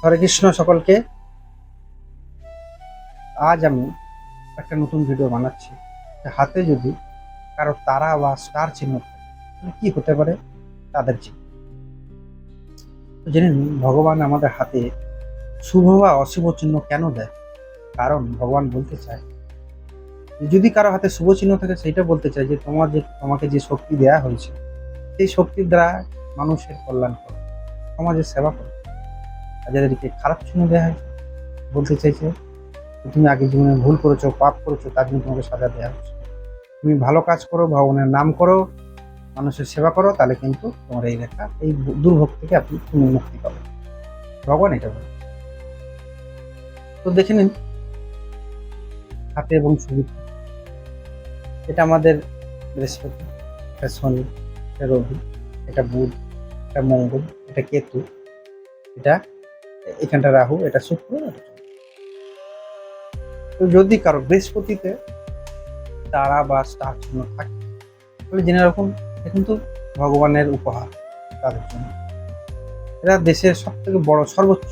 হরে কৃষ্ণ সকলকে। আজ আমি একটা নতুন ভিডিও বানাচ্ছি যে হাতে যদি কারো তারা বা স্টার চিহ্ন থাকে তাহলে কি হতে পারে তাদের চিহ্ন। তো জেনে নিন, ভগবান আমাদের হাতে শুভ বা অশুভ চিহ্ন কেন দেয়। কারণ ভগবান বলতে চায় যে যদি কারো হাতে শুভ চিহ্ন থাকে সেইটা বলতে চায় যে তোমাকে যে শক্তি দেয়া হয়েছে সেই শক্তির দ্বারা মানুষের কল্যাণ করো, সমাজের সেবা করো। আর যাদেরকে খারাপ চিহ্ন দেওয়া হয়েছে বলতে চাইছে তুমি আগে জীবনে ভুল করেছো, পাপ করেছো, তার জন্য তোমাকে সাজা দেওয়া হচ্ছে। তুমি ভালো কাজ করো, ভগবানের নাম করো, মানুষের সেবা করো, তাহলে কিন্তু তোমার এই রেখা এই দুর্ভোগ থেকে তুমি মুক্তি পাবে। ভগবান এটা বলে। তো দেখে নিন, হাতে এবং ছবি, এটা আমাদের বৃহস্পতি, এটা শনি, এটা রবি, এটা বুধ, এটা মঙ্গল, এটা কেতু, এটা এখানটা রাহু, এটা শুক্র, এটা চন্দ্র। তো যদি কারো বৃহস্পতিতে তারা বা স্টার চিহ্ন থাকে তাহলে জেনে রাখুন এটা কিন্তু ভগবানের উপহার তাদের জন্য। এরা দেশের সব থেকে বড় সর্বোচ্চ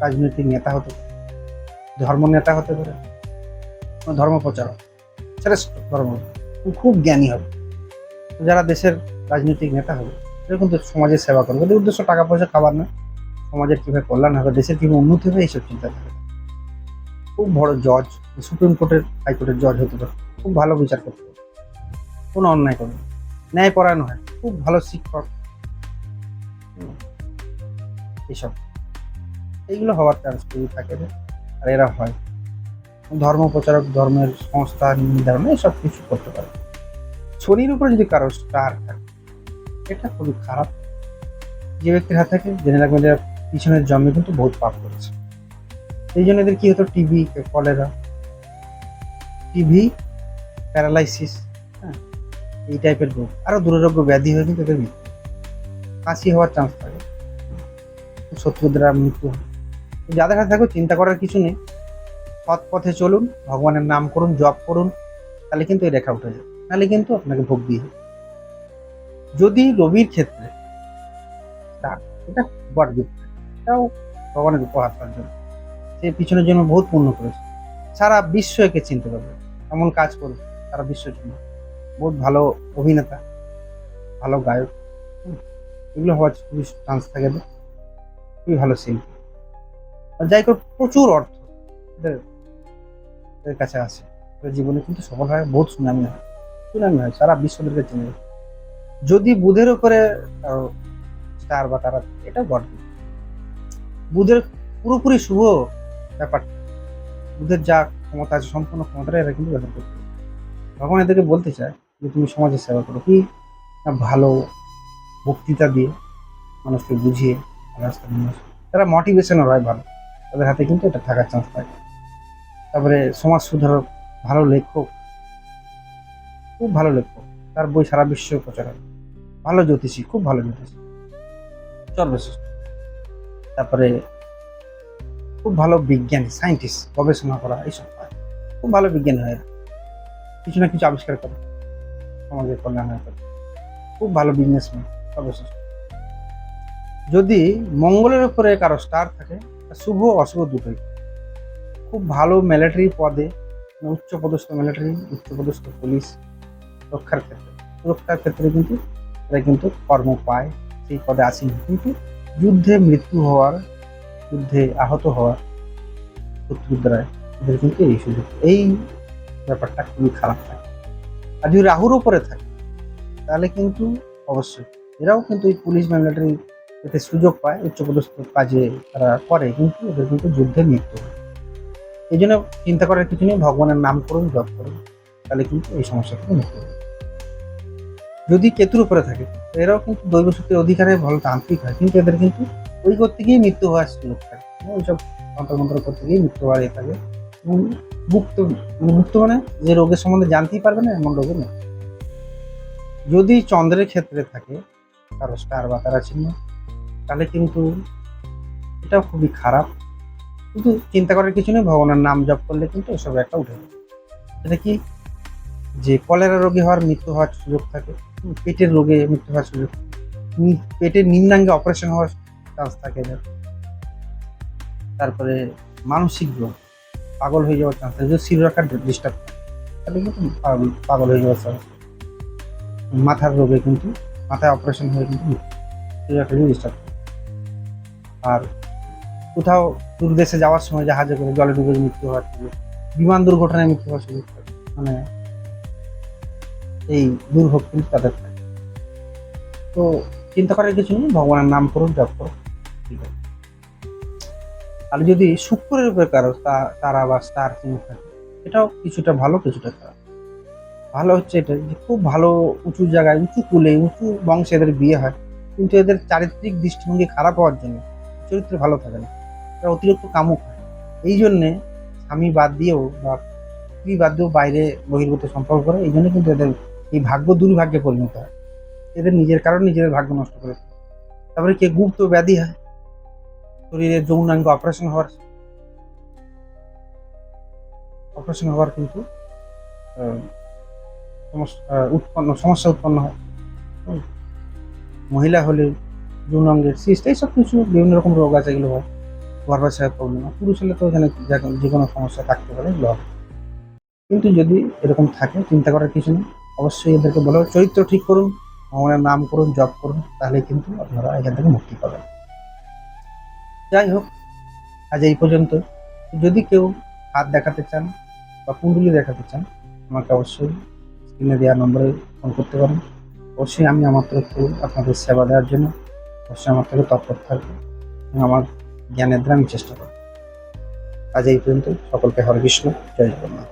রাজনৈতিক নেতা হতে পারে, ধর্ম নেতা হতে পারে, ধর্ম প্রচারক, শ্রেষ্ঠ ধর্ম, খুব জ্ঞানী হবে। যারা দেশের রাজনৈতিক নেতা হবে এরা কিন্তু সমাজের সেবা করবে, ওদের উদ্দেশ্য টাকা পয়সা খাবার না, সমাজের কীভাবে কল্যাণ হবে, দেশের কীভাবে উন্নতি হবে, এইসব চিন্তা থাকে। খুব বড় জজ, সুপ্রিম কোর্টের হাইকোর্টের জজ হতে পারে, খুব ভালো বিচার করতে পারে, কোনো অন্যায় করবে, ন্যায়পরায়ণ হয়, খুব ভালো শিক্ষক, এইসব এইগুলো হওয়ার চান্স খুবই থাকে। আর এরা হয় ধর্ম প্রচারক, ধর্মের সংস্থা নির্ধারণে এসব কিছু করতে পারে। শনির উপরে যদি কারো স্টার থাকে এটা খুবই খারাপ। যে ব্যক্তির হাত থাকে জেনে রাখবেন এরা পিছনের জন্মে কিন্তু বহুত পাপ করেছে। এই জন্য এদের কি হতো, টিবি, কলেরা, টিভি, প্যারালাইসিস, হ্যাঁ, এই টাইপের রোগ, আরো দুরারোগ্য ব্যাধি হয়ে কিন্তু এদের মৃত্যু, কাশি হওয়ার চান্স থাকে, শত্রুদের মৃত্যু হয়। যাদের হাতে থাকো চিন্তা করার কিছু নেই, সৎ পথে চলুন, ভগবানের নাম করুন, জপ করুন, তাহলে কিন্তু এই রেখা উঠে যাবে, তাহলে কিন্তু আপনাকে ভোগ দিয়ে। যদি রবির ক্ষেত্রে এটা গড গিফট, এটাও ভগবানের উপহার তার জন্য, সে পিছনের জন্য বহুত পূর্ণ করেছে, সারা বিশ্ব একে চিনতে পারবে, এমন কাজ করবে সারা বিশ্বের জন্য। বহুত ভালো অভিনেতা, ভালো গায়ক, এগুলো হওয়ার খুবই চান্স থাকে, খুবই ভালো শিল্পী। যাই হোক, প্রচুর অর্থ এদের কাছে আসে, জীবনে কিন্তু সফল হয়, বহুত সুনামি হয়, সারা বিশ্বদেরকে চিনে। যদি বুধের উপরে স্টার বা তারা, এটা গড, বুধের পুরোপুরি শুভ ব্যাপারটা, বুধের যা ক্ষমতা আছে সম্পূর্ণ ক্ষমতাটা এরা কিন্তু ব্যবহার করতে পারে। ভগবান এদেরকে বলতে চায় যে তুমি সমাজের সেবা করো, কি ভালো বক্তৃতা দিয়ে মানুষকে বুঝিয়ে রাস্তা নিয়ে আসে, তারা মোটিভেশনাল হয় ভালো, তাদের হাতে কিন্তু এটা থাকার চান্স থাকে। তারপরে সমাজ সুধারক, ভালো লেখক, খুব ভালো লেখক, তার বই সারা বিশ্ব প্রচার হয়, ভালো জ্যোতিষী, খুব ভালো জ্যোতিষী, সর্বশ্রেষ্ঠ। তারপরে খুব ভালো বিজ্ঞানী, সায়েন্টিস্ট, গবেষণা করা, এইসব হয়, খুব ভালো বিজ্ঞানী হয়, কিছু না কিছু আবিষ্কার করে সমাজের কল্যাণ হয়, খুব ভালো বিজনেসম্যান, সর্বশ্রেষ্ঠ। যদি মঙ্গলের উপরে কারো স্টার থাকে, শুভ অশুভ দুটোই, খুব ভালো মিলিটারি পদে, উচ্চপদস্থ মিলিটারি, উচ্চপদস্থ পুলিশ, সুরক্ষার ক্ষেত্রে কিন্তু এরা কিন্তু কর্ম পায়, সেই পদে আসেনি, কিন্তু যুদ্ধে মৃত্যু হওয়ার, যুদ্ধে আহত হওয়ার, শত্রুর দ্বারা এদের কিন্তু এই সুযোগ, এই ব্যাপারটা খুবই খারাপ থাকে। আর যদি রাহুর উপরে থাকে তাহলে কিন্তু অবশ্যই এরাও কিন্তু এই পুলিশ বা মিলিটারি এতে সুযোগ পায়, উচ্চপদস্থ কাজে তারা করে, কিন্তু এদের কিন্তু যুদ্ধে মৃত্যু হয়। এই জন্য চিন্তা করার কিছু নেই, ভগবানের নাম করুন, জপ করুন, তাহলে কিন্তু এই সমস্যা থেকে মুক্তি হবে। যদি কেতুর উপরে থাকে এরাও কিন্তু দৈব শক্তির অধিকারে ভালো তান্ত্রিক হয়, কিন্তু এদের কিন্তু ওই করতে গিয়ে মৃত্যু হওয়ার সুযোগ থাকে, ওইসব তন্ত্রমন্ত্র করতে গিয়ে মৃত্যু হওয়ার থাকে। এবং মুক্ত মানে যে রোগের সম্বন্ধে জানতেই পারবে না, এমন রোগের মৃত্যু। যদি চন্দ্রের ক্ষেত্রে থাকে কারো স্টার বা তারা চিহ্ন, তাহলে কিন্তু এটাও খুবই খারাপ, কিন্তু চিন্তা করার কিছু নেই, ভগবানের নাম জপ করলে কিন্তু এসব একটা উঠে যাবে। এটা কি, যে কলেরা রোগী হওয়ার, মৃত্যু হওয়ার সুযোগ থাকে, পেটের রোগে মৃত্যু হওয়ার সুযোগ, পেটের নিম্নাঙ্গে অপারেশন হওয়ার চান্স থাকে এদের। তারপরে মানসিক রোগ, পাগল হয়ে যাওয়ার চান্স থাকে। যদি সিরোরাকার ডিস্টার্ব তাহলে কিন্তু পাগল হয়ে যাওয়ার চান্স। মাথার রোগে কিন্তু মাথায় অপারেশন হয়ে কিন্তু সিরোরাকার ডিস্টার্ব। আর কোথাও দূর দেশে যাওয়ার সময় জাহাজে করে জলে ডুবে মৃত্যু হওয়ার সুযোগ, বিমান দুর্ঘটনায় মৃত্যু হওয়ার সুযোগ থাকে। মানে এই দুর্ভোগ কিন্তু তাদের থাকে। তো চিন্তা করার কিছু নেই, ভগবানের নাম করুন, জপ করুন, ঠিক আছে। আর যদি শুক্রের উপরে কারো তারা বা স্টার চিহ্ন থাকে, এটাও কিছুটা ভালো কিছুটা খারাপ। ভালো হচ্ছে এটা যে খুব ভালো উঁচু জায়গায়, উঁচু কুলে, উঁচু বংশে এদের বিয়ে হয়, কিন্তু এদের চারিত্রিক দৃষ্টিভঙ্গি খারাপ হওয়ার জন্য চরিত্র ভালো থাকে না, এরা অতিরিক্ত কামুক হয়। এই জন্যে স্বামী বাদ দিয়েও বা স্ত্রী বাদ দিয়েও বাইরে বহির্ভূত সম্পর্ক করে। এই জন্য কিন্তু এদের এই ভাগ্য দুর্ভাগ্যে পরিণত হয়। এদের নিজের কারণে নিজেদের ভাগ্য নষ্ট করে। তারপরে কে গুপ্ত ব্যাধি হয়, শরীরের যৌনাঙ্গ অপারেশন হওয়ার কিন্তু সমস্যা উৎপন্ন হয়। মহিলা হলে যৌনাঙ্গের সিস্ট, এইসব কিছু বিভিন্ন রকম রোগ আছে, এগুলো হয়। গর্ভাশয়ের প্রবলেম হয়। পুরুষ হলে তো এখানে যে কোনো সমস্যা থাকতে পারে, এগুলো হবে। কিন্তু যদি এরকম থাকে, চিন্তা করার কিছু নেই। অবশ্যই এদেরকে বলো চরিত্র ঠিক করুন, ভগবানের নাম করুন, জপ করুন, তাহলে কিন্তু আপনারা এখান থেকে মুক্তি পাবেন। যাই হোক, আজ এই পর্যন্ত। যদি কেউ হাত দেখাতে চান বা কুণ্ডলী দেখাতে চান, আমাকে অবশ্যই স্ক্রিনে দেওয়া নম্বরে ফোন করতে পারেন। অবশ্যই আমি আমার তরফ থেকে আপনাদের সেবা দেওয়ার জন্য অবশ্যই আমার থেকে তৎপর থাকবো এবং আমার জ্ঞানের দ্বারা আমি চেষ্টা করব। আজ এই পর্যন্ত। সকলকে হরে কৃষ্ণ, জয় জগন্নাথ।